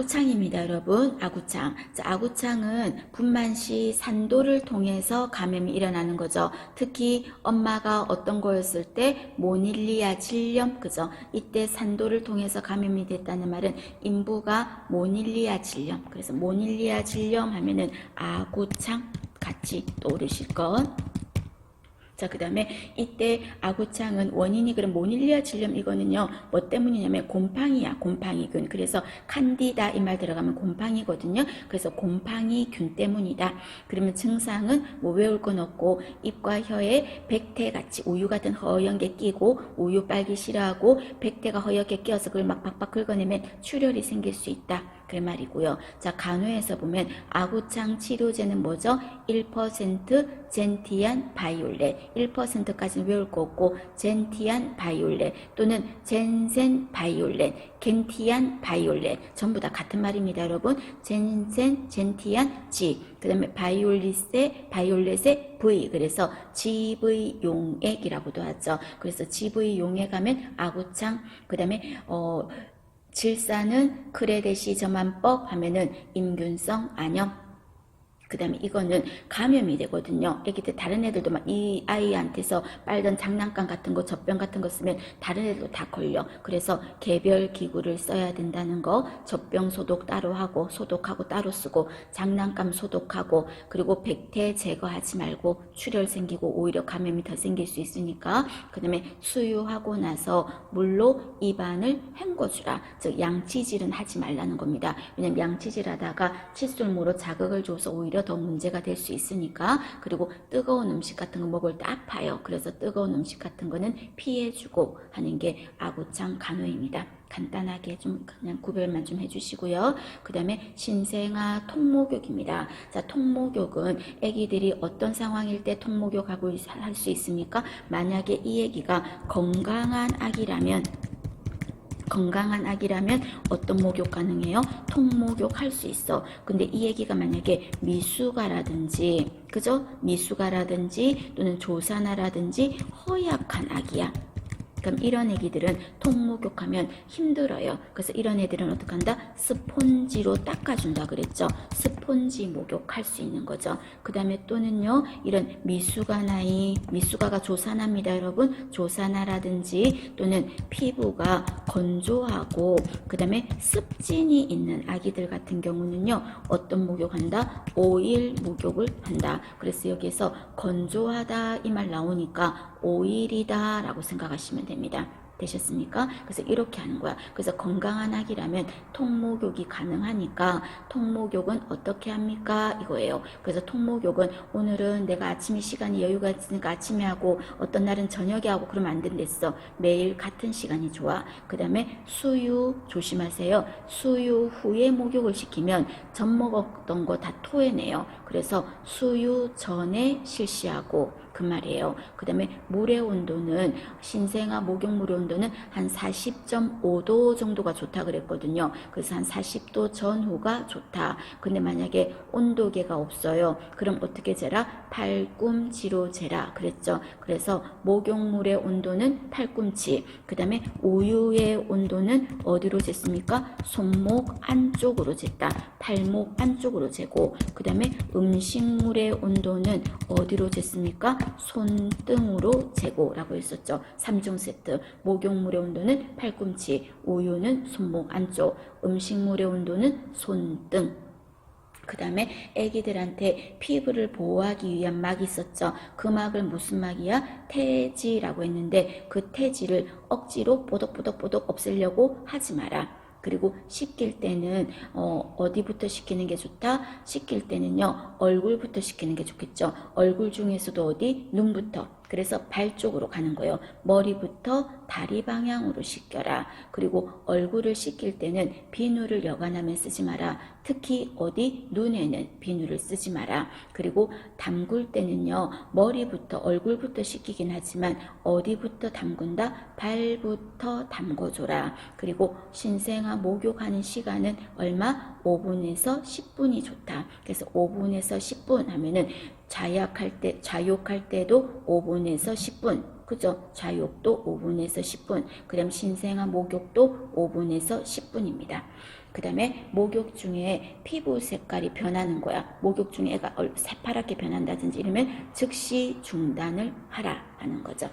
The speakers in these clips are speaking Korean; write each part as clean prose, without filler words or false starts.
아구창입니다, 여러분. 아구창. 자, 아구창은 분만시 산도를 통해서 감염이 일어나는 거죠. 특히 엄마가 어떤 거였을 때 모닐리아 질염, 그죠? 이때 산도를 통해서 감염이 됐다는 말은 인부가 모닐리아 질염. 그래서 모닐리아 질염 하면은 아구창 같이 떠오르실 것. 자, 그 다음에 이때 아구창은 원인이 그럼 모닐리아 질염 이거는요 뭐 때문이냐면 곰팡이야, 곰팡이균. 그래서 칸디다 이 말 들어가면 곰팡이거든요. 그래서 곰팡이균 때문이다. 그러면 증상은 뭐 외울 건 없고 입과 혀에 백태같이 우유 같은 허연 게 끼고 우유 빨기 싫어하고 백태가 허옇게 끼어서 그걸 막 박박 긁어내면 출혈이 생길 수 있다. 그 말이고요. 자, 간호에서 보면 아구창 치료제는 뭐죠? 1% 젠티안 바이올렛. 1%까지는 외울 거 없고 젠티안 바이올렛 또는 젠센 바이올렛, 겐티안 바이올렛 전부 다 같은 말입니다, 여러분. 젠센, 젠티안, G. 그 다음에 바이올렛의 V. 그래서 GV용액이라고도 하죠. 그래서 GV용액 하면 아구창. 그 다음에 질사는 크레데시저만법 하면은 임균성 안염. 그 다음에 이거는 감염이 되거든요. 애기들 다른 애들도 막 이 아이한테서 빨던 장난감 같은 거, 젖병 같은 거 쓰면 다른 애들도 다 걸려. 그래서 개별 기구를 써야 된다는 거. 젖병 소독 따로 하고 소독하고 따로 쓰고 장난감 소독하고 그리고 백태 제거하지 말고 출혈 생기고 오히려 감염이 더 생길 수 있으니까. 그 다음에 수유하고 나서 물로 입안을 헹궈주라. 즉 양치질은 하지 말라는 겁니다. 왜냐면 양치질 하다가 칫솔모로 자극을 줘서 오히려 더 문제가 될 수 있으니까. 그리고 뜨거운 음식 같은 거 먹을 때 아파요. 그래서 뜨거운 음식 같은 거는 피해주고 하는 게 아구창 간호입니다. 간단하게 좀 그냥 구별만 좀 해주시고요. 그 다음에 신생아 통목욕입니다. 자, 통목욕은 아기들이 어떤 상황일 때 통목욕하고 할 수 있습니까? 만약에 이 아기가 건강한 아기라면 어떤 목욕 가능해요? 통목욕 할 수 있어. 근데 이 아기가 만약에 미숙아라든지, 그죠? 미숙아라든지 또는 조산아라든지 허약한 아기야. 그럼 이런 애기들은 통목욕하면 힘들어요. 그래서 이런 애들은 어떻게 한다? 스폰지로 닦아준다 그랬죠. 스폰지 목욕할 수 있는 거죠. 그 다음에 또는요, 이런 미숙아가 조산아입니다, 여러분. 조산아라든지 또는 피부가 건조하고 그 다음에 습진이 있는 아기들 같은 경우는요, 어떤 목욕한다? 오일 목욕을 한다. 그래서 여기에서 건조하다 이 말 나오니까 오일이다 라고 생각하시면 됩니다. 되셨습니까? 그래서 이렇게 하는 거야. 그래서 건강한 아기라면 통목욕이 가능하니까 통목욕은 어떻게 합니까? 이거예요. 그래서 통목욕은 오늘은 내가 아침에 시간이 여유가 있으니까 아침에 하고 어떤 날은 저녁에 하고 그러면 안 된댔어. 매일 같은 시간이 좋아. 그 다음에 수유 조심하세요. 수유 후에 목욕을 시키면 전 먹었던 거 다 토해내요. 그래서 수유 전에 실시하고 그 말이에요. 그 다음에 물의 온도는 신생아 목욕물의 온도는 한 40.5도 정도가 좋다 그랬거든요. 그래서 한 40도 전후가 좋다. 근데 만약에 온도계가 없어요. 그럼 어떻게 재라? 팔꿈치로 재라 그랬죠. 그래서 목욕물의 온도는 팔꿈치. 그 다음에 우유의 온도는 어디로 쟀습니까? 손목 안쪽으로 쟀다. 팔목 안쪽으로 재고. 그 다음에 음식물의 온도는 어디로 쟀습니까? 손등으로 재고라고 했었죠. 3종 세트. 목욕물의 온도는 팔꿈치, 우유는 손목 안쪽, 음식물의 온도는 손등. 그 다음에 애기들한테 피부를 보호하기 위한 막이 있었죠. 그 막을 무슨 막이야? 태지라고 했는데 그 태지를 억지로 뽀독뽀독뽀독 없애려고 하지 마라. 그리고 씻길 때는 어디부터 씻기는 게 좋다? 씻길 때는요, 얼굴부터 씻기는 게 좋겠죠. 얼굴 중에서도 어디? 눈부터. 그래서 발 쪽으로 가는 거예요. 머리부터 다리 방향으로 씻겨라. 그리고 얼굴을 씻길 때는 비누를 여간하면 쓰지 마라. 특히 어디? 눈에는 비누를 쓰지 마라. 그리고 담글 때는요, 머리부터 얼굴부터 씻기긴 하지만 어디부터 담근다? 발부터 담궈줘라. 그리고 신생아 목욕하는 시간은 얼마? 5분에서 10분이 좋다. 그래서 5분에서 10분 하면은 좌욕할 때도 5분에서 10분. 그죠? 좌욕도 5분에서 10분. 그 다음 신생아 목욕도 5분에서 10분입니다. 그 다음에 목욕 중에 피부 색깔이 변하는 거야. 목욕 중에 애가 새파랗게 변한다든지 이러면 즉시 중단을 하라 하는 거죠.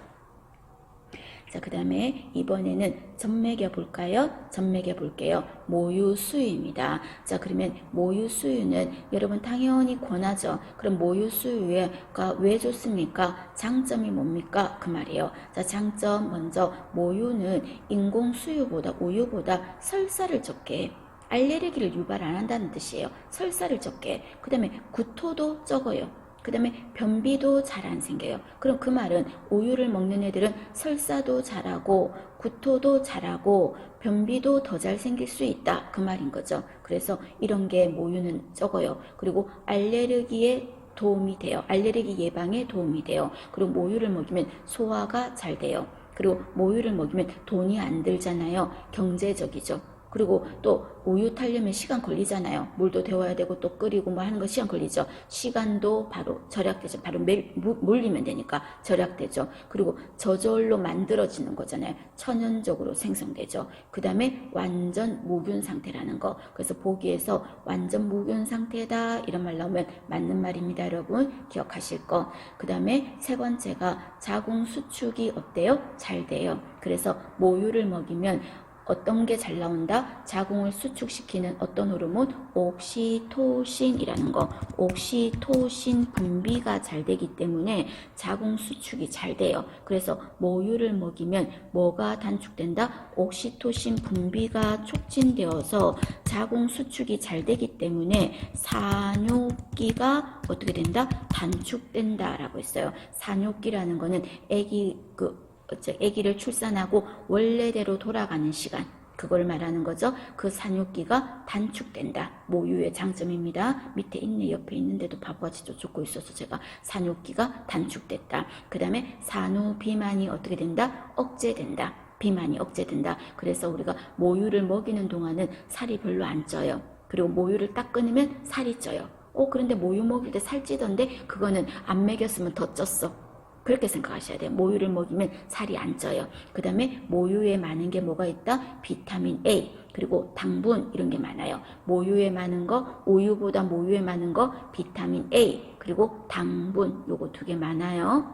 자, 그 다음에 이번에는 점 매겨 볼까요? 점 매겨 볼게요. 모유 수유입니다. 자, 그러면 모유 수유는 여러분 당연히 권하죠. 그럼 모유 수유가 왜 좋습니까? 장점이 뭡니까? 그 말이에요. 자, 장점 먼저 모유는 인공 수유보다 우유보다 설사를 적게 해. 알레르기를 유발 안 한다는 뜻이에요. 설사를 적게 해. 그 다음에 구토도 적어요. 그 다음에 변비도 잘 안 생겨요. 그럼 그 말은 우유를 먹는 애들은 설사도 잘하고 구토도 잘하고 변비도 더 잘 생길 수 있다. 그 말인 거죠. 그래서 이런 게 모유는 적어요. 그리고 알레르기에 도움이 돼요. 알레르기 예방에 도움이 돼요. 그리고 모유를 먹이면 소화가 잘 돼요. 그리고 모유를 먹이면 돈이 안 들잖아요. 경제적이죠. 그리고 또 우유 타려면 시간 걸리잖아요. 물도 데워야 되고 또 끓이고 뭐 하는 거 시간 걸리죠. 시간도 바로 절약되죠. 바로 물리면 되니까 절약되죠. 그리고 저절로 만들어지는 거잖아요. 천연적으로 생성되죠. 그 다음에 완전 무균 상태라는 거. 그래서 보기에서 완전 무균 상태다 이런 말 나오면 맞는 말입니다. 여러분 기억하실 거. 그 다음에 세 번째가 자궁 수축이 어때요? 잘 돼요. 그래서 모유를 먹이면 어떤 게 잘 나온다? 자궁을 수축시키는 어떤 호르몬? 옥시토신이라는 거. 옥시토신 분비가 잘 되기 때문에 자궁 수축이 잘 돼요. 그래서 모유를 먹이면 뭐가 단축된다? 옥시토신 분비가 촉진되어서 자궁 수축이 잘 되기 때문에 산욕기가 어떻게 된다? 단축된다라고 했어요. 산욕기라는 거는 아기를 출산하고 원래대로 돌아가는 시간, 그걸 말하는 거죠. 그 산욕기가 단축된다. 모유의 장점입니다. 밑에 있네. 옆에 있는데도 바보같이 쫓고 있어서 제가 산욕기가 단축됐다. 그 다음에 산후 비만이 어떻게 된다? 억제된다. 비만이 억제된다. 그래서 우리가 모유를 먹이는 동안은 살이 별로 안 쪄요. 그리고 모유를 딱 끊으면 살이 쪄요. 그런데 모유 먹일 때 살찌던데 그거는 안 먹였으면 더 쪘어. 그렇게 생각하셔야 돼요. 모유를 먹이면 살이 안 쪄요. 그 다음에 모유에 많은 게 뭐가 있다? 비타민 A, 그리고 당분 이런 게 많아요. 모유에 많은 거, 우유보다 모유에 많은 거 비타민 A, 그리고 당분 요거 두 개 많아요.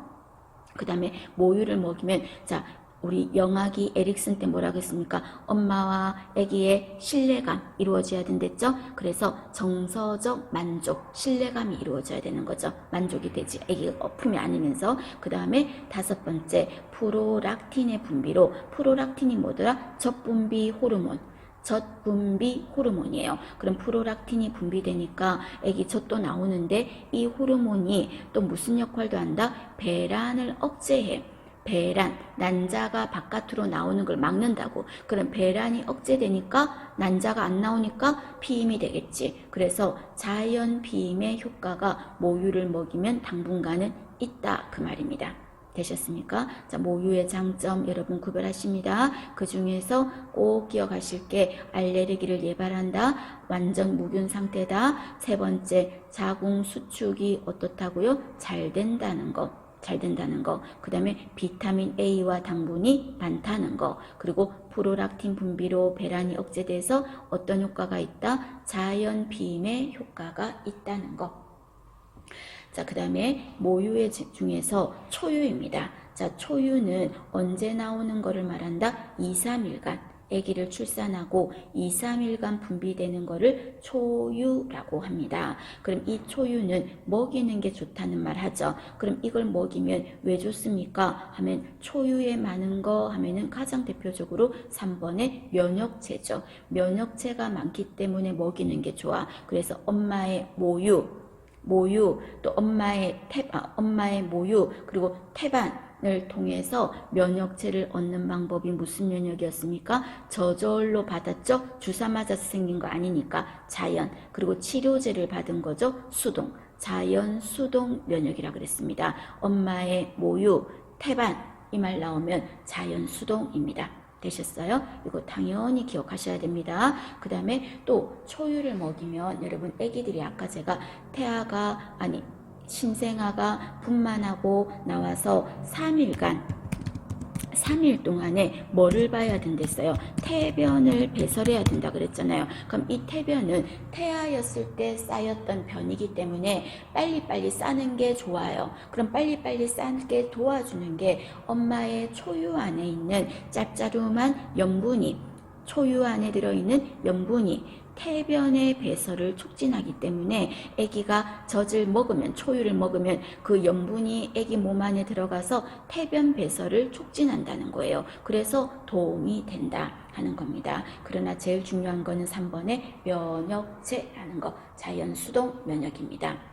그 다음에 모유를 먹이면 자 우리 영아기 에릭슨 때 뭐라고 했습니까? 엄마와 아기의 신뢰감 이루어져야 된댔죠? 그래서 정서적 만족, 신뢰감이 이루어져야 되는 거죠. 만족이 되지. 아기가 품이 아니면서. 그 다음에 다섯 번째, 프로락틴의 분비로. 프로락틴이 뭐더라? 젖분비 호르몬. 젖분비 호르몬이에요. 그럼 프로락틴이 분비되니까 아기 젖도 나오는데 이 호르몬이 또 무슨 역할도 한다? 배란을 억제해. 배란, 난자가 바깥으로 나오는 걸 막는다고. 그럼 배란이 억제되니까 난자가 안 나오니까 피임이 되겠지. 그래서 자연 피임의 효과가 모유를 먹이면 당분간은 있다 그 말입니다. 되셨습니까? 자, 모유의 장점 여러분 구별하십니다. 그 중에서 꼭 기억하실 게 알레르기를 예방한다. 완전 무균 상태다. 세 번째, 자궁 수축이 어떻다고요? 잘 된다는 거. 잘 된다는 거. 그 다음에 비타민 A와 당분이 많다는 거. 그리고 프로락틴 분비로 배란이 억제돼서 어떤 효과가 있다? 자연 비임의 효과가 있다는 거. 자, 그 다음에 모유의 중에서 초유입니다. 자, 초유는 언제 나오는 거를 말한다? 2-3일간. 아기를 출산하고 2-3일간 분비되는 거를 초유라고 합니다. 그럼 이 초유는 먹이는 게 좋다는 말 하죠. 그럼 이걸 먹이면 왜 좋습니까? 하면 초유에 많은 거 하면은 가장 대표적으로 3번의 면역체죠. 면역체가 많기 때문에 먹이는 게 좋아. 그래서 엄마의 모유, 또 엄마의 모유, 그리고 태반을 통해서 면역체를 얻는 방법이 무슨 면역이었습니까? 저절로 받았죠? 주사 맞아서 생긴 거 아니니까 자연. 그리고 치료제를 받은 거죠? 수동. 자연 수동 면역이라 그랬습니다. 엄마의 모유, 태반 이 말 나오면 자연 수동입니다. 되셨어요? 이거 당연히 기억하셔야 됩니다. 그 다음에 또 초유를 먹이면 여러분 애기들이 아까 제가 신생아가 분만하고 나와서 3일 동안에 뭐를 봐야 된댔어요? 태변을 배설해야 된다 그랬잖아요. 그럼 이 태변은 태아였을 때 쌓였던 변이기 때문에 빨리빨리 싸는 게 좋아요. 그럼 빨리빨리 싸게 도와주는 게 엄마의 초유 안에 있는 짭짤한 염분이, 초유 안에 들어있는 염분이 태변의 배설을 촉진하기 때문에 아기가 젖을 먹으면, 초유를 먹으면 그 염분이 아기 몸 안에 들어가서 태변 배설을 촉진한다는 거예요. 그래서 도움이 된다 하는 겁니다. 그러나 제일 중요한 거는 3번의 면역체라는 거, 자연수동 면역입니다.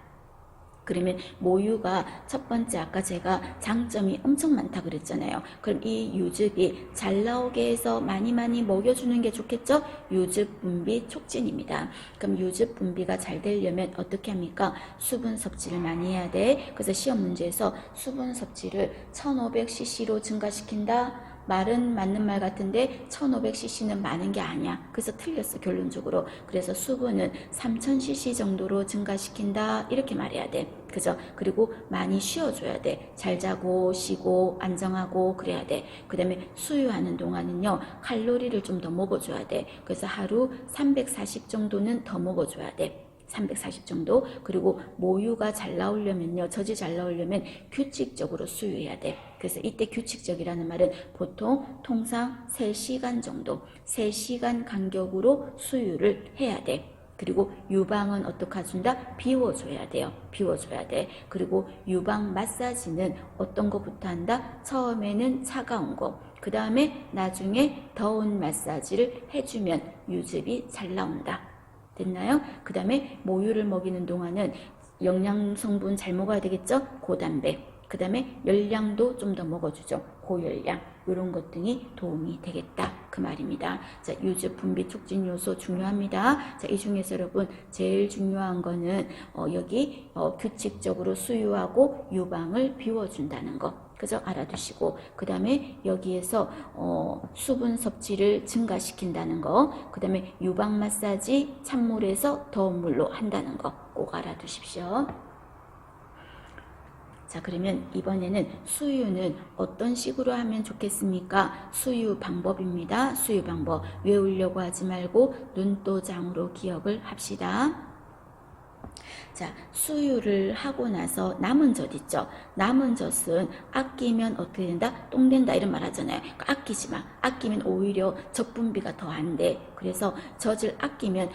그러면 모유가 첫 번째 아까 제가 장점이 엄청 많다 그랬잖아요. 그럼 이 유즙이 잘 나오게 해서 많이 먹여주는 게 좋겠죠? 유즙 분비 촉진입니다. 그럼 유즙 분비가 잘 되려면 어떻게 합니까? 수분 섭취를 많이 해야 돼. 그래서 시험 문제에서 수분 섭취를 1500cc로 증가시킨다. 말은 맞는 말 같은데 1500cc는 많은 게 아니야. 그래서 틀렸어 결론적으로. 그래서 수분은 3000cc 정도로 증가시킨다 이렇게 말해야 돼. 그죠? 그리고 많이 쉬어줘야 돼. 잘 자고 쉬고 안정하고 그래야 돼. 그 다음에 수유하는 동안은요 칼로리를 좀 더 먹어줘야 돼. 그래서 하루 340 정도는 더 먹어줘야 돼. 340 정도. 그리고 모유가 잘 나오려면요, 젖이 잘 나오려면 규칙적으로 수유해야 돼. 그래서 이때 규칙적이라는 말은 보통 통상 3시간 정도, 3시간 간격으로 수유를 해야 돼. 그리고 유방은 어떻게 해준다? 비워줘야 돼요. 비워줘야 돼. 그리고 유방 마사지는 어떤 거부터 한다? 처음에는 차가운 거, 그 다음에 나중에 더운 마사지를 해주면 유즙이 잘 나온다. 됐나요? 그 다음에 모유를 먹이는 동안은 영양성분 잘 먹어야 되겠죠? 고단백. 그 다음에 열량도 좀 더 먹어주죠. 고열량. 이런 것 등이 도움이 되겠다. 그 말입니다. 자, 유즙 분비 촉진 요소 중요합니다. 자, 이 중에서 여러분 제일 중요한 거는 여기 규칙적으로 수유하고 유방을 비워준다는 거. 그죠? 알아두시고, 그 다음에 여기에서 수분 섭취를 증가시킨다는 거, 그 다음에 유방 마사지 찬물에서 더운 물로 한다는 거 꼭 알아두십시오. 자, 그러면 이번에는 수유는 어떤 식으로 하면 좋겠습니까? 수유 방법입니다. 수유 방법 외우려고 하지 말고 눈도장으로 기억을 합시다. 자, 수유를 하고 나서 남은 젖 있죠? 남은 젖은 아끼면 어떻게 된다? 똥 된다 이런 말 하잖아요. 아끼지 마. 아끼면 오히려 젖 분비가 더 안 돼. 그래서 젖을 아끼면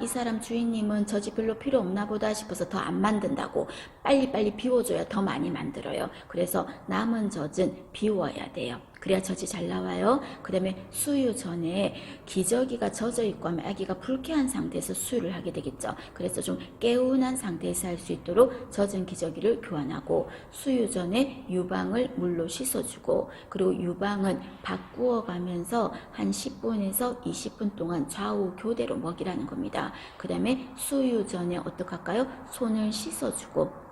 이 사람 주인님은 젖이 별로 필요 없나 보다 싶어서 더 안 만든다고. 빨리빨리 비워줘야 더 많이 만들어요. 그래서 남은 젖은 비워야 돼요. 그래야 젖이 잘 나와요. 그 다음에 수유 전에 기저귀가 젖어 있고 하면 아기가 불쾌한 상태에서 수유를 하게 되겠죠. 그래서 좀 개운한 상태에서 할 수 있도록 젖은 기저귀를 교환하고, 수유 전에 유방을 물로 씻어주고, 그리고 유방은 바꾸어 가면서 한 10분에서 20분 동안 좌우 교대로 먹이라는 겁니다. 그 다음에 수유 전에 어떻게 할까요? 손을 씻어주고,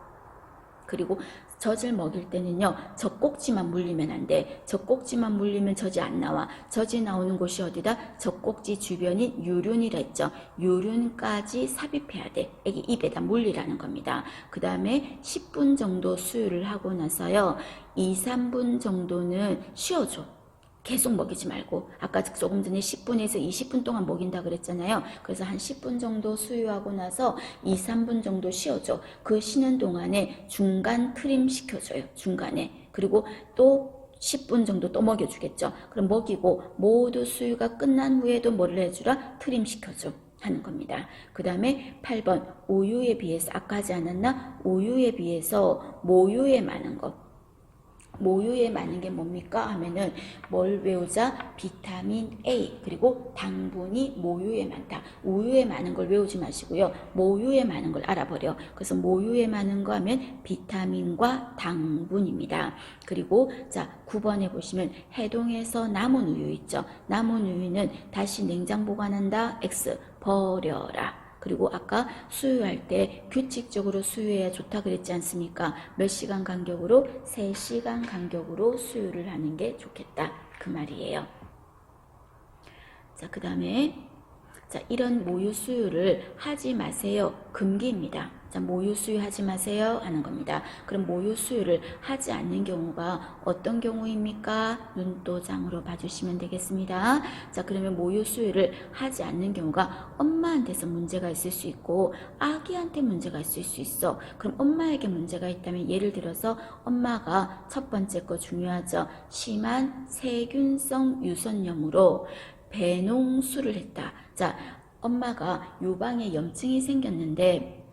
그리고 젖을 먹일 때는요, 젖꼭지만 물리면 안 돼. 젖꼭지만 물리면 젖이 안 나와. 젖이 나오는 곳이 어디다? 젖꼭지 주변인 유륜이라 했죠. 유륜까지 삽입해야 돼. 애기 입에다 물리라는 겁니다. 그 다음에 10분 정도 수유를 하고 나서요, 2, 3분 정도는 쉬어줘. 계속 먹이지 말고, 아까 조금 전에 10분에서 20분 동안 먹인다 그랬잖아요. 그래서 한 10분 정도 수유하고 나서 2, 3분 정도 쉬어줘. 그 쉬는 동안에 중간 트림 시켜줘요. 중간에. 그리고 또 10분 정도 또 먹여주겠죠. 그럼 먹이고 모두 수유가 끝난 후에도 뭐를 해주라? 트림 시켜줘 하는 겁니다. 그 다음에 8번 우유에 비해서, 아까 하지 않았나? 우유에 비해서 모유에 많은 것. 모유에 많은 게 뭡니까? 하면은 뭘 외우자? 비타민 A, 그리고 당분이 모유에 많다. 우유에 많은 걸 외우지 마시고요. 모유에 많은 걸 알아버려. 그래서 모유에 많은 거 하면 비타민과 당분입니다. 그리고 자, 9번에 보시면 해동해서 남은 우유 있죠. 남은 우유는 다시 냉장 보관한다. X, 버려라. 그리고 아까 수유할 때 규칙적으로 수유해야 좋다 그랬지 않습니까? 몇 시간 간격으로? 3시간 간격으로 수유를 하는 게 좋겠다. 그 말이에요. 자, 그 다음에 자, 이런 모유 수유를 하지 마세요. 금기입니다. 자, 모유 수유하지 마세요 하는 겁니다. 그럼 모유 수유를 하지 않는 경우가 어떤 경우입니까? 눈도장으로 봐주시면 되겠습니다. 자, 그러면 모유 수유를 하지 않는 경우가 엄마한테서 문제가 있을 수 있고 아기한테 문제가 있을 수 있어. 그럼 엄마에게 문제가 있다면 예를 들어서 엄마가 첫 번째 거 중요하죠. 심한 세균성 유선염으로 배농수를 했다. 자, 엄마가 유방에 염증이 생겼는데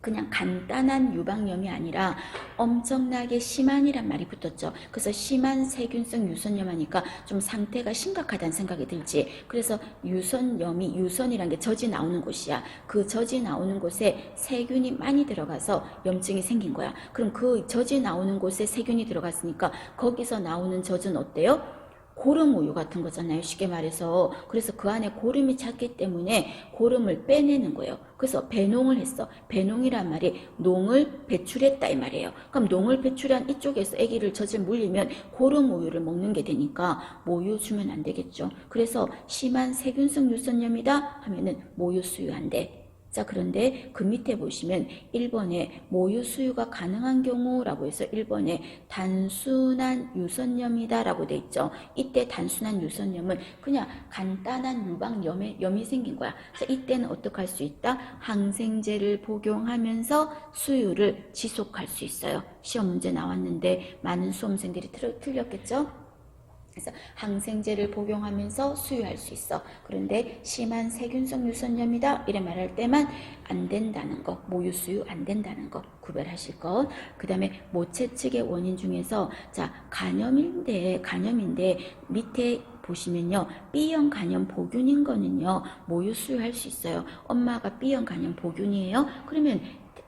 그냥 간단한 유방염이 아니라 엄청나게 심한이란 말이 붙었죠. 그래서 심한 세균성 유선염 하니까 좀 상태가 심각하다는 생각이 들지. 그래서 유선염이, 유선이란 게 젖이 나오는 곳이야. 그 젖이 나오는 곳에 세균이 많이 들어가서 염증이 생긴 거야. 그럼 그 젖이 나오는 곳에 세균이 들어갔으니까 거기서 나오는 젖은 어때요? 고름 우유 같은 거잖아요. 쉽게 말해서. 그래서 그 안에 고름이 찼기 때문에 고름을 빼내는 거예요. 그래서 배농을 했어. 배농이란 말이 농을 배출했다 이 말이에요. 그럼 농을 배출한 이쪽에서 아기를 젖을 물리면 고름 우유를 먹는 게 되니까 모유 주면 안 되겠죠. 그래서 심한 세균성 유선염이다 하면은 모유 수유 안 돼. 자, 그런데 그 밑에 보시면 1번에 모유 수유가 가능한 경우라고 해서 1번에 단순한 유선염이다 라고 돼 있죠. 이때 단순한 유선염은 그냥 간단한 유방염이 생긴 거야. 자, 이때는 어떻게 할 수 있다? 항생제를 복용하면서 수유를 지속할 수 있어요. 시험 문제 나왔는데 많은 수험생들이 틀렸겠죠? 그래서 항생제를 복용하면서 수유할 수 있어. 그런데 심한 세균성 유선염이다 이래 말할 때만 안 된다는 거, 모유 수유 안 된다는 거 구별하실 것. 그 다음에 모체측의 원인 중에서 자, 간염인데 밑에 보시면요, B형 간염 보균인 거는요 모유 수유할 수 있어요. 엄마가 B형 간염 보균이에요. 그러면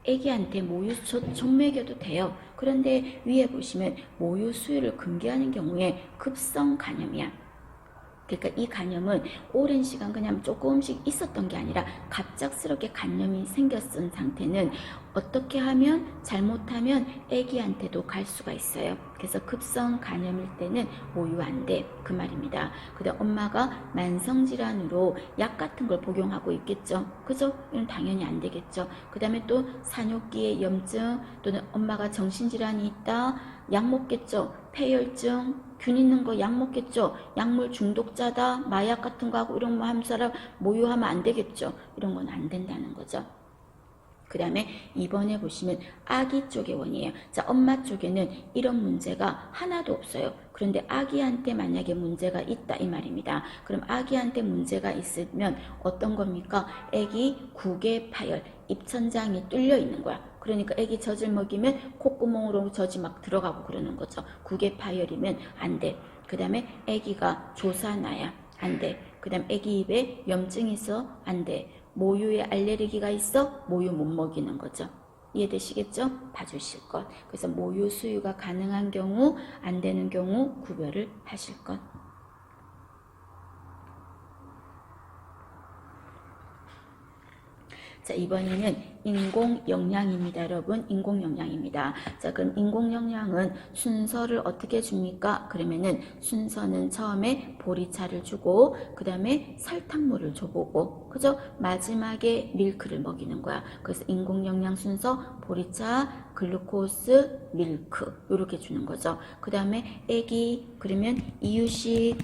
애기한테 모유 좀 먹여도 돼요. 그런데 위에 보시면 모유 수유를 금기하는 경우에 급성 간염이야. 그러니까 이 간염은 오랜 시간 그냥 조금씩 있었던 게 아니라 갑작스럽게 간염이 생겼은 상태는 어떻게 하면 잘못하면 애기한테도 갈 수가 있어요. 그래서 급성 간염일 때는 모유 안 돼. 그 말입니다. 그다음 엄마가 만성질환으로 약 같은 걸 복용하고 있겠죠. 그죠? 이건 당연히 안 되겠죠. 그 다음에 또 산욕기의 염증 또는 엄마가 정신질환이 있다. 약 먹겠죠. 폐혈증, 균 있는 거 약 먹겠죠. 약물 중독자다. 마약 같은 거 하고 이런 거 하는 사람 모유하면 안 되겠죠. 이런 건 안 된다는 거죠. 그 다음에 2번에 보시면 아기 쪽의 원이에요. 자, 엄마 쪽에는 이런 문제가 하나도 없어요. 그런데 아기한테 만약에 문제가 있다 이 말입니다. 그럼 아기한테 문제가 있으면 어떤 겁니까? 아기 구개 파열, 입천장이 뚫려 있는 거야. 그러니까 아기 젖을 먹이면 콧구멍으로 젖이 막 들어가고 그러는 거죠. 구개 파열이면 안 돼. 그 다음에 아기가 조사나야 안 돼. 그 다음 아기 입에 염증이 있어 안 돼. 모유에 알레르기가 있어 모유 못 먹이는 거죠. 이해되시겠죠? 봐주실 것. 그래서 모유 수유가 가능한 경우 안 되는 경우 구별을 하실 것. 자, 이번에는 인공영양입니다. 여러분, 인공영양입니다. 자, 그럼 인공영양은 순서를 어떻게 줍니까? 그러면은 순서는 처음에 보리차를 주고 그 다음에 설탕물을 줘보고 그죠? 마지막에 밀크를 먹이는 거야. 그래서 인공영양 순서 보리차, 글루코스, 밀크 이렇게 주는 거죠. 그 다음에 애기 그러면 이유식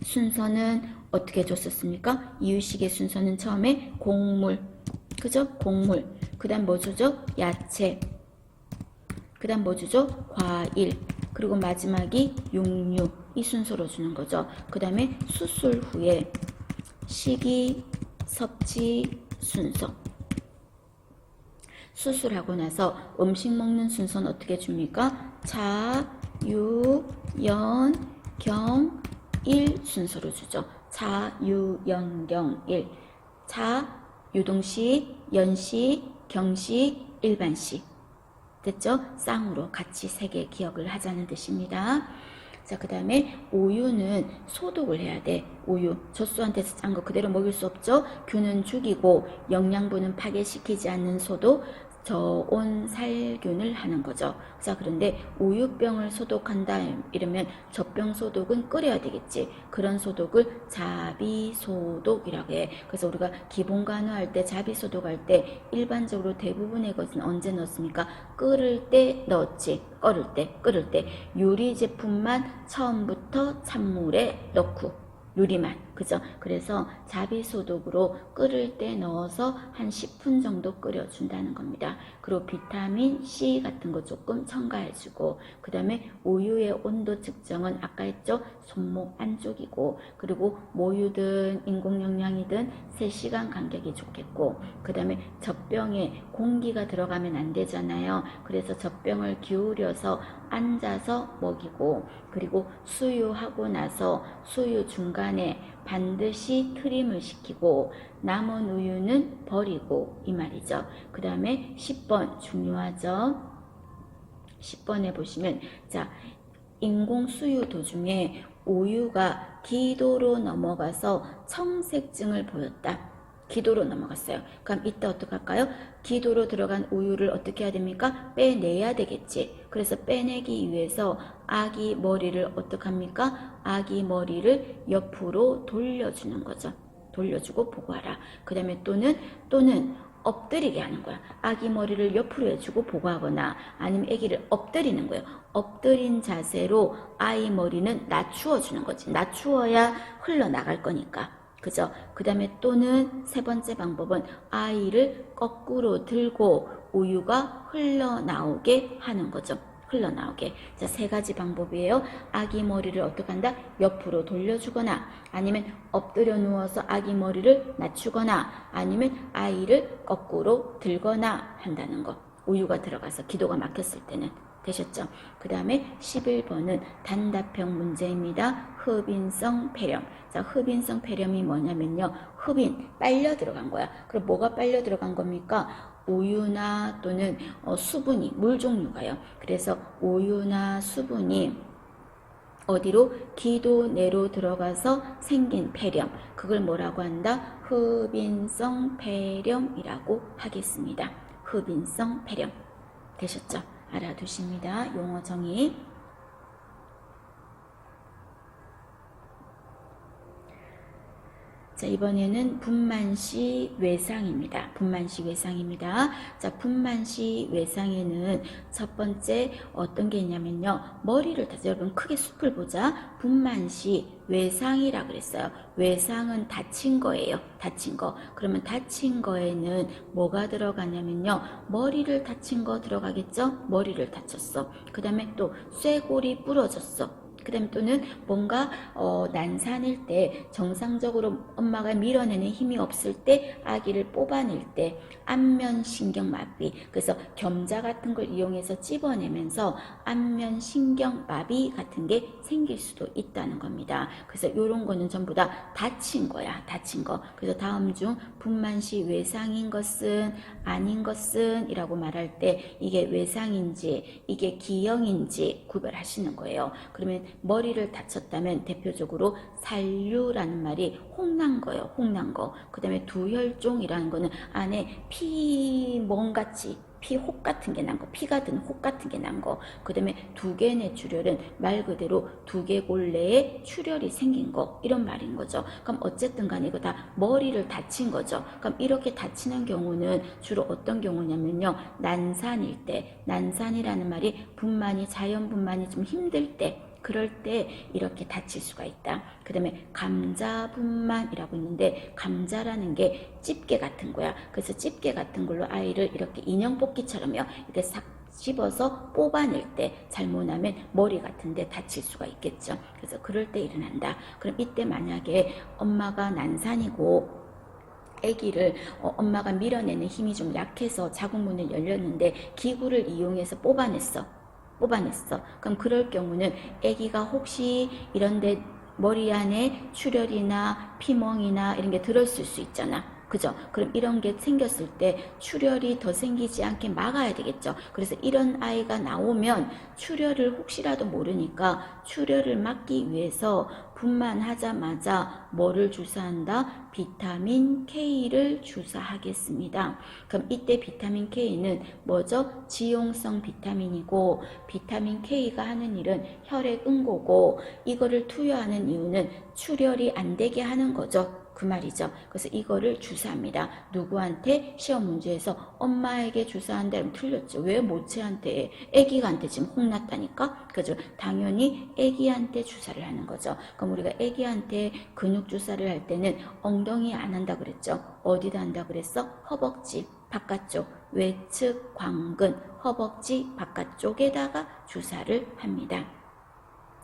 순서는 어떻게 줬었습니까? 이유식의 순서는 처음에 곡물, 그죠? 곡물. 그 다음 뭐 주죠? 야채. 그 다음 뭐 주죠? 과일. 그리고 마지막이 육류. 이 순서로 주는 거죠. 그 다음에 수술 후에 식이, 섭취 순서. 수술하고 나서 음식 먹는 순서는 어떻게 줍니까? 자, 유, 연, 경, 일 순서로 주죠. 자, 유, 연, 경, 일. 자, 유동식, 연식, 경식, 일반식. 됐죠? 쌍으로 같이 3개 기억을 하자는 뜻입니다. 자, 그 다음에 우유는 소독을 해야 돼. 우유. 젖소한테서 짠 거 그대로 먹일 수 없죠? 균은 죽이고 영양분은 파괴시키지 않는 소독. 저온 살균을 하는 거죠. 자, 그런데 우유병을 소독한다 이러면 젖병 소독은 끓여야 되겠지. 그런 소독을 자비소독이라고 해. 그래서 우리가 기본 간호할 때 자비소독할 때 일반적으로 대부분의 것은 언제 넣습니까? 끓을 때 넣었지. 끓을 때 유리 제품만 처음부터 찬물에 넣고 유리만, 그죠? 그래서 자비소독으로 끓을 때 넣어서 한 10분 정도 끓여준다는 겁니다. 그리고 비타민 C 같은 거 조금 첨가해주고, 그 다음에 우유의 온도 측정은 아까 했죠? 손목 안쪽이고, 그리고 모유든 인공영양이든 3시간 간격이 좋겠고, 그 다음에 젖병에 공기가 들어가면 안 되잖아요. 그래서 젖병을 기울여서 앉아서 먹이고, 그리고 수유하고 나서 수유 중간에 반드시 트림을 시키고 남은 우유는 버리고 이 말이죠. 그 다음에 10번 중요하죠. 10번에 보시면 자, 인공 수유 도중에 우유가 기도로 넘어가서 청색증을 보였다. 기도로 넘어갔어요. 그럼 이때 어떡할까요? 기도로 들어간 우유를 어떻게 해야 됩니까? 빼내야 되겠지. 그래서 빼내기 위해서 아기 머리를 어떡합니까? 아기 머리를 옆으로 돌려주는 거죠. 돌려주고 보고하라. 그 다음에 또는 엎드리게 하는 거야. 아기 머리를 옆으로 해주고 보고하거나 아니면 아기를 엎드리는 거예요. 엎드린 자세로 아이 머리는 낮추어 주는 거지. 낮추어야 흘러나갈 거니까. 그죠? 그 다음에 또는 세 번째 방법은 아이를 거꾸로 들고 우유가 흘러나오게 하는 거죠. 흘러나오게. 자, 3가지 방법이에요. 아기 머리를 어떻게 한다? 옆으로 돌려주거나 아니면 엎드려 누워서 아기 머리를 낮추거나 아니면 아이를 거꾸로 들거나 한다는 거. 우유가 들어가서 기도가 막혔을 때는. 되셨죠? 그 다음에 11번은 단답형 문제입니다. 흡인성 폐렴. 자, 흡인성 폐렴이 뭐냐면요. 흡인, 빨려 들어간 거야. 그럼 뭐가 빨려 들어간 겁니까? 우유나 또는 수분이, 물 종류가요. 그래서 우유나 수분이 어디로? 기도 내로 들어가서 생긴 폐렴. 그걸 뭐라고 한다? 흡인성 폐렴이라고 하겠습니다. 흡인성 폐렴. 되셨죠? 알아두십니다. 용어 정의. 자, 이번에는 분만시 외상입니다. 분만시 외상입니다. 자, 분만시 외상에는 첫 번째 어떤 게 있냐면요. 머리를 다시 여러분 크게 숲을 보자. 분만시 외상이라 그랬어요. 외상은 다친 거예요. 다친 거. 그러면 다친 거에는 뭐가 들어가냐면요. 머리를 다친 거 들어가겠죠? 머리를 다쳤어. 그 다음에 또 쇄골이 부러졌어. 그 다음에 또는 뭔가 난산일 때 정상적으로 엄마가 밀어내는 힘이 없을 때 아기를 뽑아낼 때 안면신경마비, 그래서 겸자 같은 걸 이용해서 찝어내면서 안면신경마비 같은 게 생길 수도 있다는 겁니다. 그래서 이런 거는 전부 다 다친 거야. 다친 거. 그래서 다음 중 분만시 외상인 것은 아닌 것은 이라고 말할 때 이게 외상인지 이게 기형인지 구별하시는 거예요. 그러면 머리를 다쳤다면 대표적으로 살류라는 말이 홍난 거예요. 홍난 거. 그 다음에 두혈종이라는 거는 안에 피멍같이 피혹 같은 게 난 거, 피가 든 혹 같은 게 난 거. 그 다음에 두개 내출혈은 말 그대로 두개골내에 출혈이 생긴 거, 이런 말인 거죠. 그럼 어쨌든 간에 이거 다 머리를 다친 거죠. 그럼 이렇게 다치는 경우는 주로 어떤 경우냐면요. 난산일 때, 난산이라는 말이 분만이, 자연 분만이 좀 힘들 때, 그럴 때 이렇게 다칠 수가 있다. 그 다음에 감자분만이라고 있는데 감자라는 게 집게 같은 거야. 그래서 집게 같은 걸로 아이를 이렇게 인형 뽑기처럼요. 이렇게 싹 집어서 뽑아낼 때 잘못하면 머리 같은데 다칠 수가 있겠죠. 그래서 그럴 때 일어난다. 그럼 이때 만약에 엄마가 난산이고 아기를 엄마가 밀어내는 힘이 좀 약해서 자궁문을 열렸는데 기구를 이용해서 뽑아냈어. 그럼 그럴 경우는 아기가 혹시 이런데 머리 안에 출혈이나 피멍이나 이런 게 들었을 수 있잖아. 그죠? 그럼 이런 게 생겼을 때 출혈이 더 생기지 않게 막아야 되겠죠. 그래서 이런 아이가 나오면 출혈을 혹시라도 모르니까 출혈을 막기 위해서 분만하자마자 뭐를 주사한다? 비타민 K를 주사하겠습니다. 그럼 이때 비타민 K는 뭐죠? 지용성 비타민이고 비타민 K가 하는 일은 혈액 응고고 이거를 투여하는 이유는 출혈이 안 되게 하는 거죠. 그 말이죠. 그래서 이거를 주사합니다. 누구한테? 시험 문제에서 엄마에게 주사한다면 틀렸죠. 왜 모체한테? 애기한테 지금 혼났다니까? 그죠? 당연히 애기한테 주사를 하는 거죠. 그럼 우리가 애기한테 근육 주사를 할 때는 엉덩이 안 한다 그랬죠. 어디다 한다 그랬어? 허벅지 바깥쪽, 외측 광근, 허벅지 바깥쪽에다가 주사를 합니다.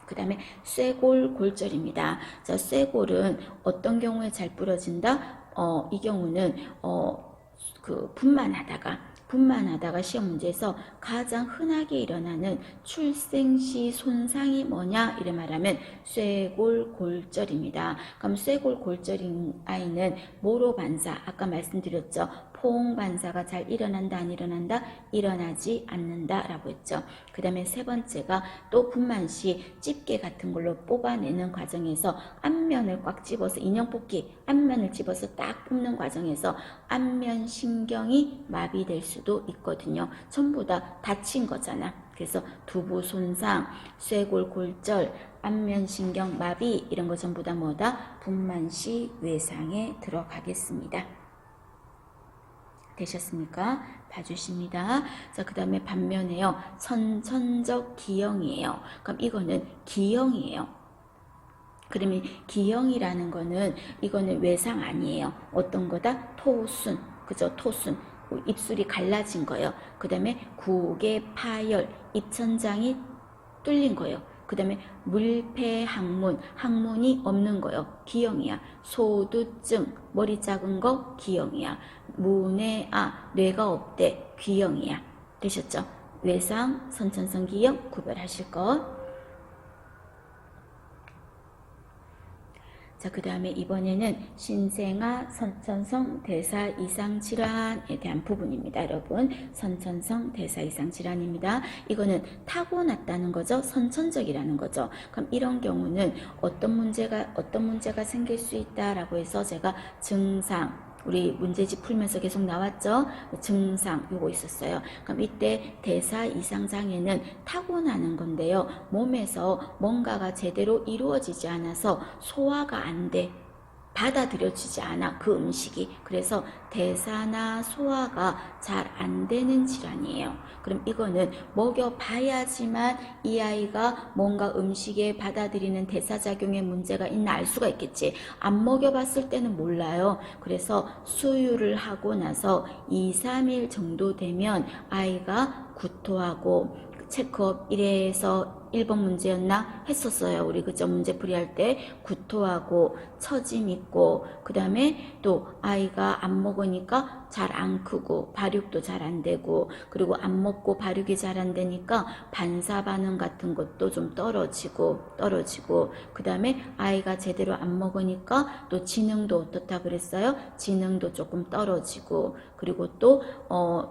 그 다음에 쇄골 골절입니다. 자, 쇄골은 어떤 경우에 잘 부러진다? 이 경우는 분만하다가 시험 문제에서 가장 흔하게 일어나는 출생 시 손상이 뭐냐? 이래 말하면 쇄골 골절입니다. 그럼 쇄골 골절인 아이는 뭐로 반사? 아까 말씀드렸죠. 포옹 반사가 잘 일어난다 안 일어난다? 일어나지 않는다 라고 했죠. 그 다음에 세 번째가 또 분만 시 집게 같은 걸로 뽑아내는 과정에서 앞면을 꽉 집어서 인형 뽑기 앞면을 집어서 딱 뽑는 과정에서 앞면 신경이 마비될 수도 있거든요. 전부 다 다친 거잖아. 그래서 두부 손상, 쇄골 골절, 앞면 신경 마비 이런 거 전부 다 뭐다? 분만 시 외상에 들어가겠습니다. 되셨습니까? 봐주십니다. 자, 그 다음에 반면에요. 선천적 기형이에요. 그럼 이거는 기형이에요. 그러면 기형이라는 거는 이거는 외상 아니에요. 어떤 거다? 토순. 그죠? 토순. 입술이 갈라진 거예요. 그 다음에 구개 파열, 입천장이 뚫린 거예요. 그 다음에 물폐항문, 항문이 없는 거요. 기형이야. 소두증, 머리 작은 거 기형이야. 문외아, 뇌가 없대. 기형이야. 되셨죠? 외상, 선천성 기형 구별하실 것. 자, 그 다음에 이번에는 신생아 선천성 대사 이상 질환에 대한 부분입니다. 여러분, 선천성 대사 이상 질환입니다. 이거는 타고났다는 거죠. 선천적이라는 거죠. 그럼 이런 경우는 어떤 문제가 생길 수 있다라고 해서 제가 증상, 우리 문제집 풀면서 계속 나왔죠. 증상 요거 있었어요. 그럼 이때 대사 이상 장애는 타고나는 건데요. 몸에서 뭔가가 제대로 이루어지지 않아서 소화가 안 돼. 받아들여지지 않아, 그 음식이. 그래서 대사나 소화가 잘 안 되는 질환이에요. 그럼 이거는 먹여봐야지만 이 아이가 뭔가 음식에 받아들이는 대사작용에 문제가 있나 알 수가 있겠지. 안 먹여봤을 때는 몰라요. 그래서 수유를 하고 나서 2, 3일 정도 되면 아이가 구토하고 체크업 1에서 1번 문제였나 했었어요. 우리 그저 문제풀이 할 때 구토하고 처짐 있고 그 다음에 또 아이가 안 먹으니까 잘 안 크고 발육도 잘 안 되고 그리고 안 먹고 발육이 잘 안 되니까 반사 반응 같은 것도 좀 떨어지고 그 다음에 아이가 제대로 안 먹으니까 또 지능도 어떻다 그랬어요? 지능도 조금 떨어지고 그리고 또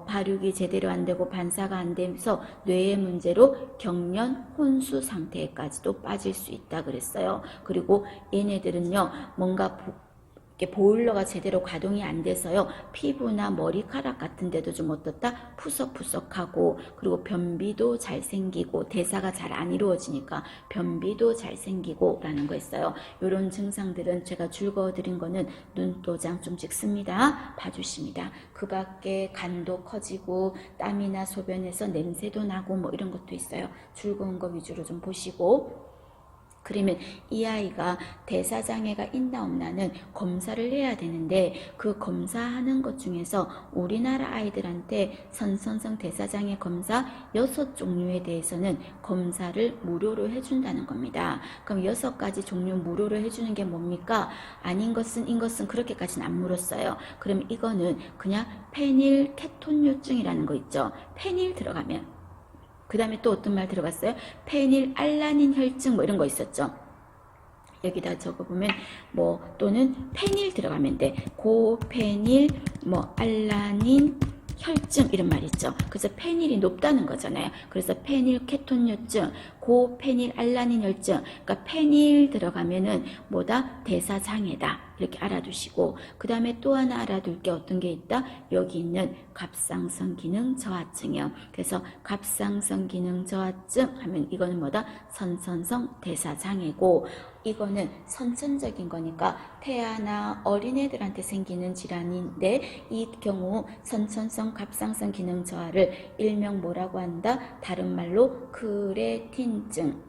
발육이 제대로 안 되고 반사가 안 되면서 뇌의 문제로 경련 혼수 상태까지도 빠질 수 있다 그랬어요. 그리고 얘네들은요 뭔가 이렇게 보일러가 제대로 가동이 안 돼서요 피부나 머리카락 같은 데도 좀 어떻다 푸석푸석하고 그리고 변비도 잘 생기고 대사가 잘 안 이루어지니까 변비도 잘 생기고 라는 거 있어요. 이런 증상들은 제가 줄거어 드린 거는 눈도장 좀 찍습니다. 봐주십니다. 그 밖에 간도 커지고 땀이나 소변에서 냄새도 나고 뭐 이런 것도 있어요. 줄거은 거 위주로 좀 보시고 그러면 이 아이가 대사장애가 있나 없나는 검사를 해야 되는데 그 검사하는 것 중에서 우리나라 아이들한테 선천성 대사장애 검사 6종류에 대해서는 검사를 무료로 해준다는 겁니다. 그럼 6가지 종류 무료로 해주는 게 뭡니까? 아닌 것은 인 것은 그렇게까지는 안 물었어요. 그럼 이거는 그냥 페닐케톤요증이라는 거 있죠. 페닐 들어가면 그 다음에 또 어떤 말 들어갔어요? 페닐알라닌 혈증 뭐 이런 거 있었죠. 여기다 적어보면 뭐 또는 페닐 들어가면 돼. 고페닐 뭐 알라닌 혈증 이런 말 있죠. 그래서 페닐이 높다는 거잖아요. 그래서 페닐 케톤혈증, 고페닐 알라닌 혈증. 그러니까 페닐 들어가면은 뭐다? 대사장애다. 이렇게 알아두시고 그 다음에 또 하나 알아둘 게 어떤 게 있다? 여기 있는 갑상선 기능 저하증이요. 그래서 갑상선 기능 저하증 하면 이거는 뭐다? 선천성 대사장애고 이거는 선천적인 거니까 태아나 어린애들한테 생기는 질환인데 이 경우 선천성 갑상선 기능 저하를 일명 뭐라고 한다? 다른 말로 크레틴증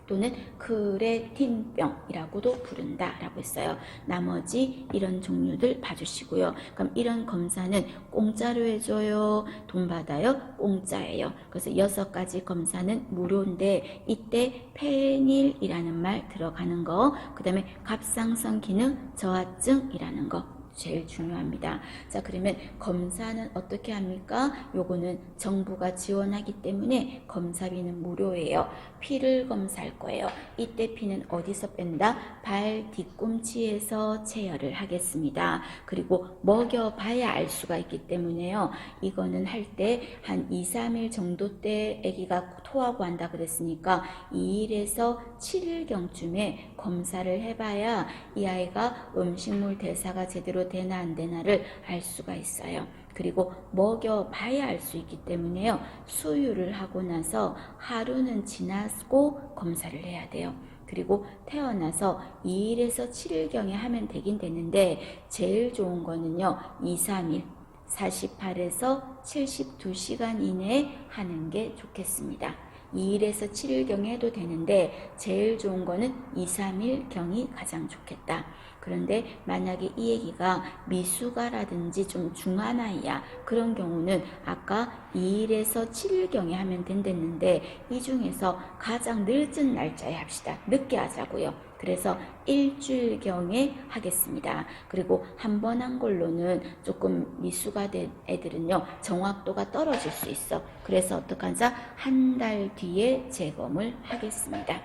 또는 크레틴병이라고도 부른다라고 했어요. 나머지 이런 종류들 봐주시고요. 그럼 이런 검사는 공짜로 해줘요? 돈 받아요? 공짜예요. 그래서 6가지 검사는 무료인데 이때 페닐이라는 말 들어가는 거, 그 다음에 갑상선 기능 저하증이라는 거 제일 중요합니다. 자, 그러면 검사는 어떻게 합니까? 요거는 정부가 지원하기 때문에 검사비는 무료예요. 피를 검사할 거예요. 이때 피는 어디서 뺀다? 발 뒤꿈치에서 체열을 하겠습니다. 그리고 먹여봐야 알 수가 있기 때문에요. 이거는 할 때 한 2, 3일 정도 때 아기가 토하고 한다 그랬으니까 2일에서 7일경쯤에 검사를 해봐야 이 아이가 음식물 대사가 제대로 되나 안 되나를 알 수가 있어요. 그리고 먹여봐야 알 수 있기 때문에요. 수유를 하고 나서 하루는 지나고 검사를 해야 돼요. 그리고 태어나서 2일에서 7일경에 하면 되긴 되는데 제일 좋은 거는요. 2, 3일 48에서 72시간 이내에 하는 게 좋겠습니다. 2일에서 7일경에 해도 되는데 제일 좋은 거는 2, 3일경이 가장 좋겠다. 그런데 만약에 이 아기가 미숙아라든지 좀 중한 아이야. 그런 경우는 아까 2일에서 7일경에 하면 된댔는데 이 중에서 가장 늦은 날짜에 합시다. 늦게 하자고요. 그래서 일주일경에 하겠습니다. 그리고 한 번 한 걸로는 조금 미숙아 된 애들은요. 정확도가 떨어질 수 있어. 그래서 어떡하자? 한 달 뒤에 재검을 하겠습니다.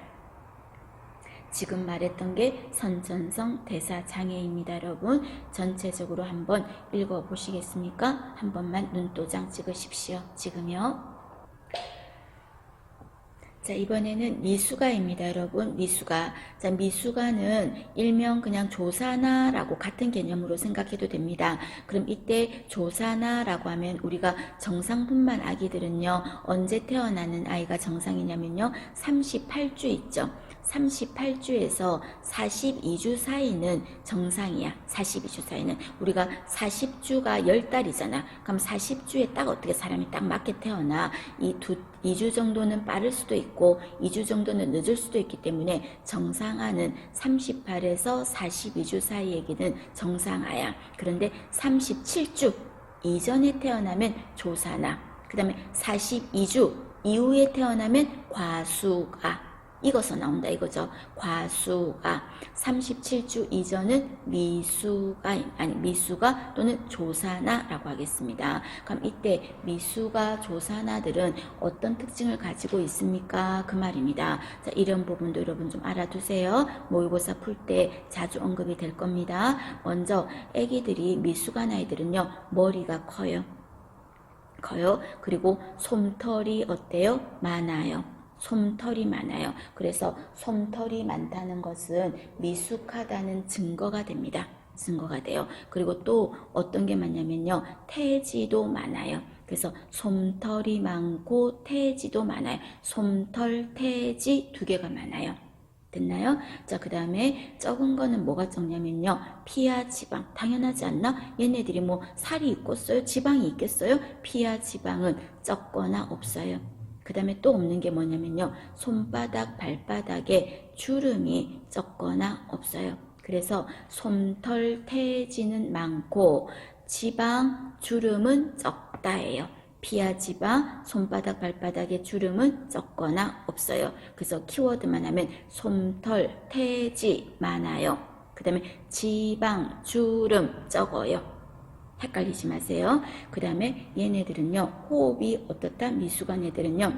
지금 말했던 게 선천성 대사장애입니다. 여러분 전체적으로 한번 읽어보시겠습니까? 한 번만 눈도장 찍으십시오. 지금요. 자, 이번에는 미숙아입니다. 여러분 미숙아. 자, 미숙아는 일명 그냥 조사나라고 같은 개념으로 생각해도 됩니다. 그럼 이때 조사나라고 하면 우리가 정상분만 아기들은요. 언제 태어나는 아이가 정상이냐면요. 38주 있죠. 38주에서 42주 사이는 정상이야. 42주 사이는. 우리가 40주가 10달이잖아. 그럼 40주에 딱 어떻게 사람이 딱 맞게 태어나. 2주 정도는 빠를 수도 있고 2주 정도는 늦을 수도 있기 때문에 정상아는 38에서 42주 사이에게는 정상아야. 그런데 37주 이전에 태어나면 조사나. 그 다음에 42주 이후에 태어나면 과수아. 이것서 나온다 이거죠. 과수가. 37주 이전은 미수가 아니 미수가 또는 조사나라고 하겠습니다. 그럼 이때 미수가 조사나들은 어떤 특징을 가지고 있습니까? 그 말입니다. 자, 이런 부분도 여러분 좀 알아두세요. 모의고사 풀 때 자주 언급이 될 겁니다. 먼저 아기들이 미수가 나이들은요. 머리가 커요. 그리고 솜털이 어때요? 많아요. 솜털이 많아요. 그래서 솜털이 많다는 것은 미숙하다는 증거가 됩니다. 증거가 돼요. 그리고 또 어떤 게 많냐면요. 태지도 많아요. 그래서 솜털이 많고 태지도 많아요. 솜털, 태지 두 개가 많아요. 됐나요? 자, 그 다음에 적은 거는 뭐가 적냐면요. 피와 지방. 당연하지 않나? 얘네들이 뭐 살이 있겠어요? 지방이 있겠어요? 피와 지방은 적거나 없어요. 그 다음에 또 없는 게 뭐냐면요. 손바닥, 발바닥에 주름이 적거나 없어요. 그래서 솜털, 태지는 많고 지방, 주름은 적다예요. 피와 지방, 손바닥, 발바닥의 주름은 적거나 없어요. 그래서 키워드만 하면 솜털, 태지 많아요. 그 다음에 지방, 주름 적어요. 헷갈리지 마세요. 그 다음에 얘네들은요. 호흡이 어떻다? 미숙한 애들은요.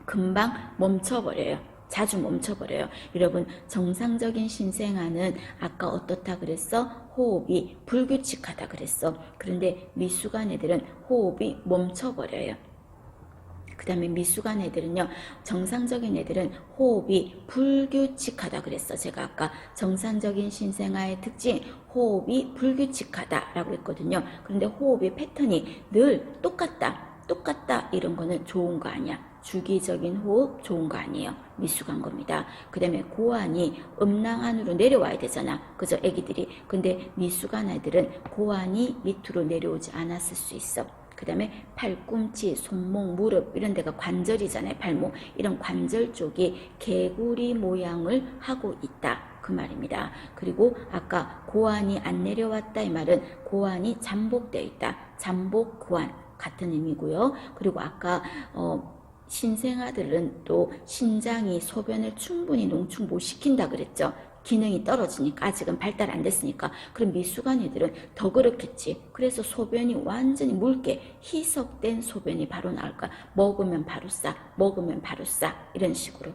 금방 멈춰버려요. 자주 멈춰버려요. 여러분 정상적인 신생아는 아까 어떻다 그랬어? 호흡이 불규칙하다 그랬어. 그런데 미숙한 애들은 호흡이 멈춰버려요. 그 다음에 미숙한 애들은요, 정상적인 애들은 호흡이 불규칙하다 그랬어. 제가 아까 정상적인 신생아의 특징, 호흡이 불규칙하다라고 했거든요. 그런데 호흡의 패턴이 늘 똑같다 이런 거는 좋은 거 아니야. 주기적인 호흡 좋은 거 아니에요. 미숙한 겁니다. 그 다음에 고환이 음낭 안으로 내려와야 되잖아. 그죠? 애기들이. 근데 미숙한 아이들은 고환이 밑으로 내려오지 않았을 수 있어. 그 다음에 팔꿈치, 손목, 무릎 이런 데가 관절이잖아요. 발목. 이런 관절 쪽이 개구리 모양을 하고 있다. 그 말입니다. 그리고 아까 고환이 안 내려왔다 이 말은 고환이 잠복되어 있다. 잠복, 고환 같은 의미고요. 그리고 아까 신생아들은 또 신장이 소변을 충분히 농축 못 시킨다 그랬죠. 기능이 떨어지니까 아직은 발달 안 됐으니까. 그럼 미숙한 애들은 더 그렇겠지. 그래서 소변이 완전히 묽게 희석된 소변이 바로 나올까. 먹으면 바로 싸 이런 식으로.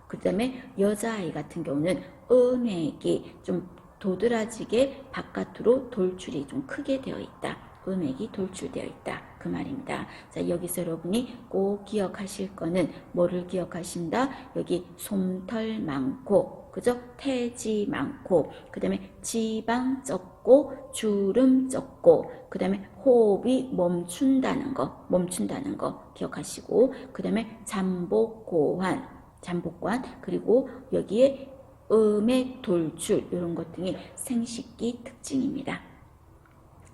그 다음에 여자아이 같은 경우는 음액이 좀 도드라지게 바깥으로 돌출이 좀 크게 되어 있다. 음액이 돌출되어 있다. 그 말입니다. 자, 여기서 여러분이 꼭 기억하실 거는 뭐를 기억하신다? 여기 솜털 많고, 그죠? 태지 많고, 그 다음에 지방 적고, 주름 적고, 그 다음에 호흡이 멈춘다는 거 기억하시고, 그 다음에 잠복고환, 그리고 여기에 음액 돌출, 이런 것 등이 생식기 특징입니다.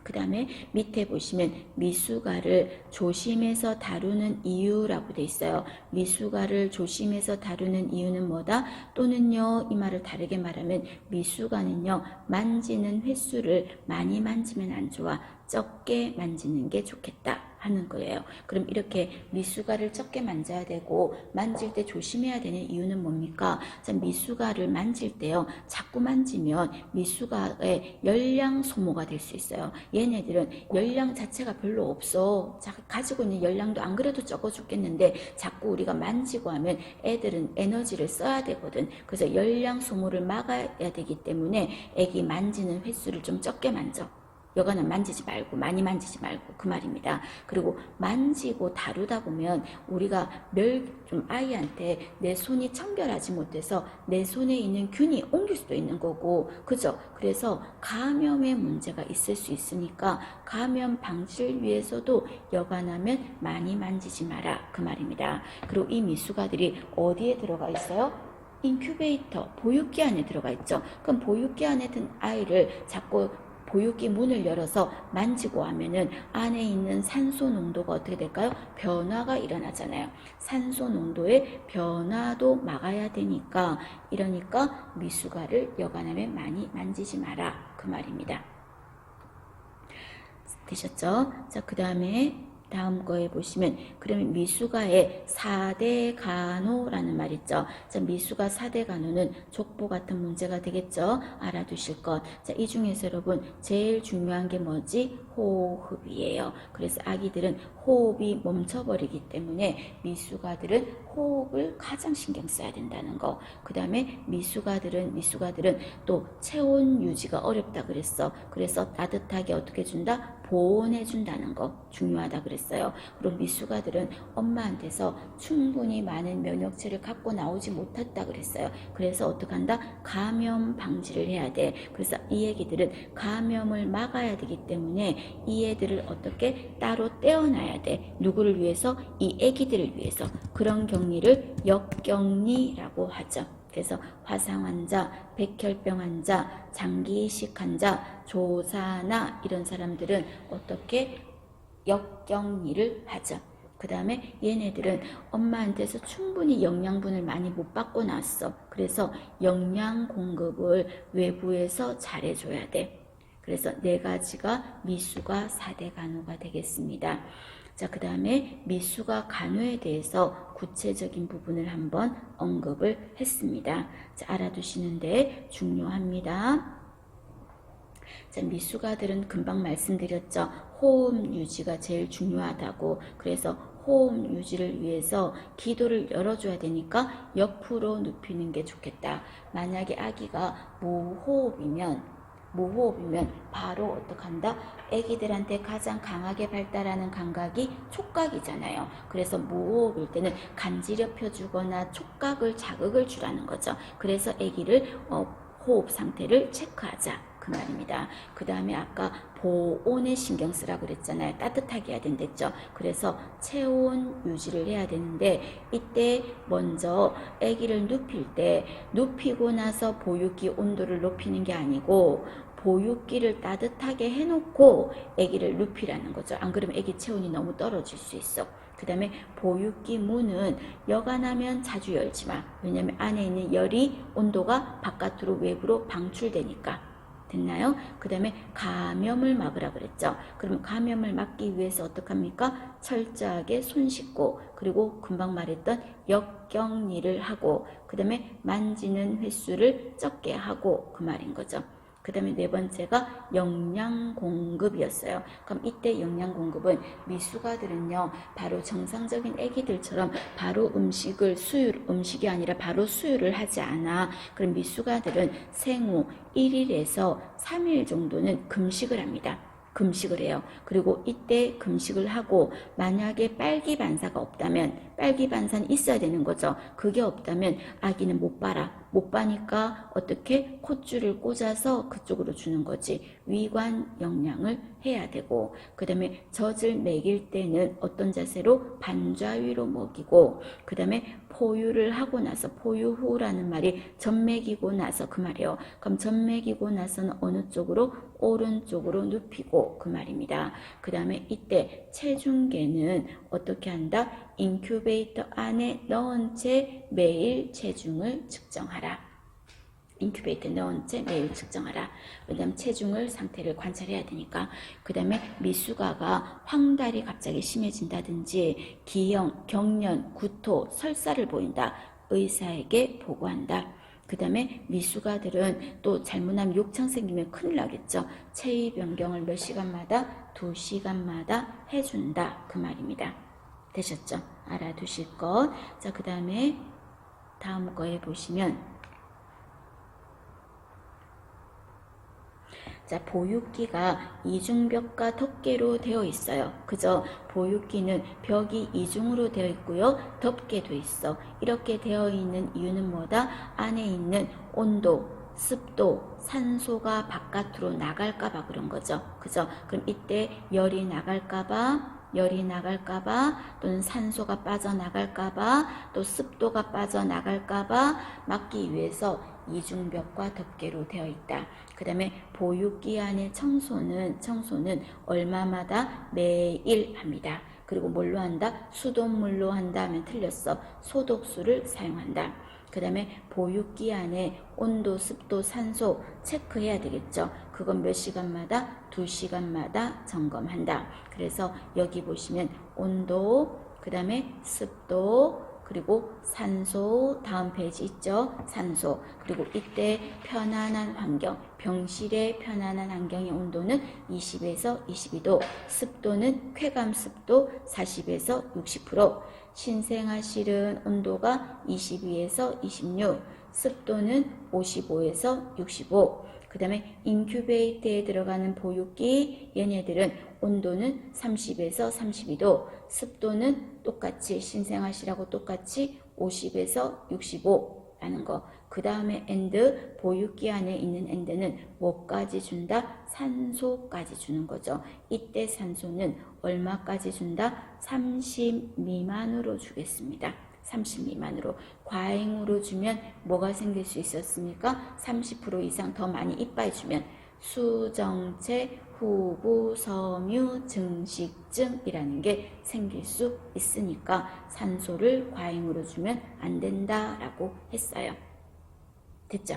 그 다음에 밑에 보시면 미숙아를 조심해서 다루는 이유라고 돼 있어요. 미숙아를 조심해서 다루는 이유는 뭐다? 또는요, 이 말을 다르게 말하면 미숙아는요, 만지는 횟수를 많이 만지면 안 좋아. 적게 만지는 게 좋겠다 하는 거예요. 그럼 이렇게 미숙아를 적게 만져야 되고 만질 때 조심해야 되는 이유는 뭡니까? 자, 미숙아를 만질 때요, 자꾸 만지면 미숙아의 열량 소모가 될 수 있어요. 얘네들은 열량 자체가 별로 없어. 가지고 있는 열량도 안 그래도 적어 죽겠는데 자꾸 우리가 만지고 하면 애들은 에너지를 써야 되거든. 그래서 열량 소모를 막아야 되기 때문에 애기 만지는 횟수를 좀 적게 만져. 여간은 만지지 말고, 많이 만지지 말고, 그 말입니다. 그리고 만지고 다루다 보면 우리가 좀 아이한테 내 손이 청결하지 못해서 내 손에 있는 균이 옮길 수도 있는 거고, 그죠? 그래서 감염의 문제가 있을 수 있으니까 감염 방지를 위해서도 여간하면 많이 만지지 마라. 그 말입니다. 그리고 이 미숙아들이 어디에 들어가 있어요? 인큐베이터, 보육기 안에 들어가 있죠. 그럼 보육기 안에 든 아이를 자꾸 보육기 문을 열어서 만지고 하면은 안에 있는 산소 농도가 어떻게 될까요? 변화가 일어나잖아요. 산소 농도의 변화도 막아야 되니까, 이러니까 미숙아를 여간하면 많이 만지지 마라. 그 말입니다. 되셨죠? 자, 그 다음 거에 보시면, 그러면 미숙아의 4대 간호라는 말 있죠. 자, 미숙아 4대 간호는 족보 같은 문제가 되겠죠. 알아두실 것. 자, 이 중에서 여러분 제일 중요한 게 뭐지? 호흡이에요. 그래서 아기들은 호흡이 멈춰버리기 때문에 미숙아들은 호흡을 가장 신경 써야 된다는 거. 그 다음에 미숙아들은 또 체온 유지가 어렵다 그랬어. 그래서 따뜻하게 어떻게 준다? 보온해 준다는 거 중요하다 그랬어요. 그리고 미숙아들은 엄마한테서 충분히 많은 면역체를 갖고 나오지 못했다 그랬어요. 그래서 어떻게 한다? 감염 방지를 해야 돼. 그래서 이 애기들은 감염을 막아야 되기 때문에 이 애들을 어떻게 따로 떼어놔야 돼. 누구를 위해서? 이 애기들을 위해서. 그런 격리를 역격리라고 하죠. 그래서 화상 환자, 백혈병 환자, 장기 이식 환자, 조사나 이런 사람들은 어떻게 역격리를 하죠. 그 다음에 얘네들은 엄마한테서 충분히 영양분을 많이 못 받고 났어. 그래서 영양 공급을 외부에서 잘해줘야 돼. 그래서 4가지가 미숙아 4대 간호가 되겠습니다. 자, 그 다음에 미숙아 간호에 대해서 구체적인 부분을 한번 언급을 했습니다. 자, 알아두시는데 중요합니다. 자, 미숙아들은 금방 말씀드렸죠. 호흡 유지가 제일 중요하다고. 그래서 호흡 유지를 위해서 기도를 열어줘야 되니까 옆으로 눕히는 게 좋겠다. 만약에 아기가 무호흡이면 바로 어떡한다? 아기들한테 가장 강하게 발달하는 감각이 촉각이잖아요. 그래서 무호흡일 때는 간지럽혀주거나 촉각을 자극을 주라는 거죠. 그래서 아기를 호흡 상태를 체크하자. 그 말입니다. 그 다음에 아까 보온에 신경 쓰라고 그랬잖아요. 따뜻하게 해야 된댔죠. 그래서 체온 유지를 해야 되는데 이때 먼저 아기를 눕힐 때 눕히고 나서 보육기 온도를 높이는 게 아니고 보육기를 따뜻하게 해놓고 아기를 눕히라는 거죠. 안 그러면 아기 체온이 너무 떨어질 수 있어. 그 다음에 보육기 문은 여간하면 자주 열지 마. 왜냐면 안에 있는 열이 온도가 바깥으로 외부로 방출되니까. 됐나요? 그 다음에 감염을 막으라 그랬죠. 그럼 감염을 막기 위해서 어떡합니까? 철저하게 손 씻고 그리고 금방 말했던 역격리를 하고 그 다음에 만지는 횟수를 적게 하고 그 말인 거죠. 그 다음에 네 번째가 영양 공급이었어요. 그럼 이때 영양 공급은 미숙아들은요 바로 정상적인 아기들처럼 바로 음식이 아니라 바로 수유를 하지 않아. 그럼 미숙아들은 생후 1일에서 3일 정도는 금식을 합니다. 금식을 해요. 그리고 이때 금식을 하고 만약에 빨기 반사가 없다면 빨기 반사는 있어야 되는 거죠. 그게 없다면 아기는 못 빨아. 못 빠니까 어떻게 콧줄을 꽂아서 그쪽으로 주는 거지. 위관 영양을 해야 되고 그 다음에 젖을 먹일 때는 어떤 자세로 반좌위로 먹이고 그 다음에 포유를 하고 나서 포유 후라는 말이 젖 먹이고 나서 그 말이에요. 그럼 젖 먹이고 나서는 어느 쪽으로? 오른쪽으로 눕히고 그 말입니다. 그 다음에 이때 체중계는 어떻게 한다? 인큐베이터 안에 넣은 채 매일 체중을 측정하라. 인큐베이터에 넣은 채 매일 측정하라. 왜냐하면 체중을 상태를 관찰해야 되니까. 그 다음에 미숙아가 황달이 갑자기 심해진다든지 기형, 경련, 구토, 설사를 보인다. 의사에게 보고한다. 그 다음에 미숙아들은 또 잘못하면 욕창 생기면 큰일 나겠죠. 체위 변경을 몇 시간마다? 2시간마다 해준다. 그 말입니다. 되셨죠? 알아두실 것. 자, 그 다음에 다음 거에 보시면 자, 보육기가 이중벽과 덮개로 되어 있어요. 그죠? 보육기는 벽이 이중으로 되어 있고요. 덮개 되어 있어. 이렇게 되어 있는 이유는 뭐다? 안에 있는 온도, 습도, 산소가 바깥으로 나갈까봐 그런 거죠. 그죠? 그럼 이때 열이 나갈까봐 또는 산소가 빠져나갈까봐 또 습도가 빠져나갈까봐 막기 위해서 이중벽과 덮개로 되어 있다. 그 다음에 보육기 안의 청소는 얼마마다 매일 합니다. 그리고 뭘로 한다? 수돗물로 한다 하면 틀렸어. 소독수를 사용한다. 그 다음에 보육기 안에 온도, 습도, 산소 체크해야 되겠죠. 그건 몇 시간마다? 2시간마다 점검한다. 그래서 여기 보시면 온도, 그 다음에 습도, 그리고 산소, 다음 페이지 있죠? 산소. 그리고 이때 편안한 환경, 병실의 편안한 환경의 온도는 20에서 22도, 습도는 쾌감 습도 40에서 60%, 신생아실은 온도가 22에서 26, 습도는 55에서 65. 그 다음에 인큐베이터에 들어가는 보육기, 얘네들은 온도는 30에서 32도, 습도는 똑같이 신생아실하고 똑같이 50에서 65라는 거. 그 다음에 엔드, 보육기 안에 있는 엔드는 뭐까지 준다? 산소까지 주는 거죠. 이때 산소는 얼마까지 준다? 30 미만으로 주겠습니다. 30 미만으로. 과잉으로 주면 뭐가 생길 수 있었습니까? 30% 이상 더 많이 이빠이 주면 수정체, 후부, 섬유, 증식증이라는 게 생길 수 있으니까 산소를 과잉으로 주면 안 된다라고 했어요. 됐죠?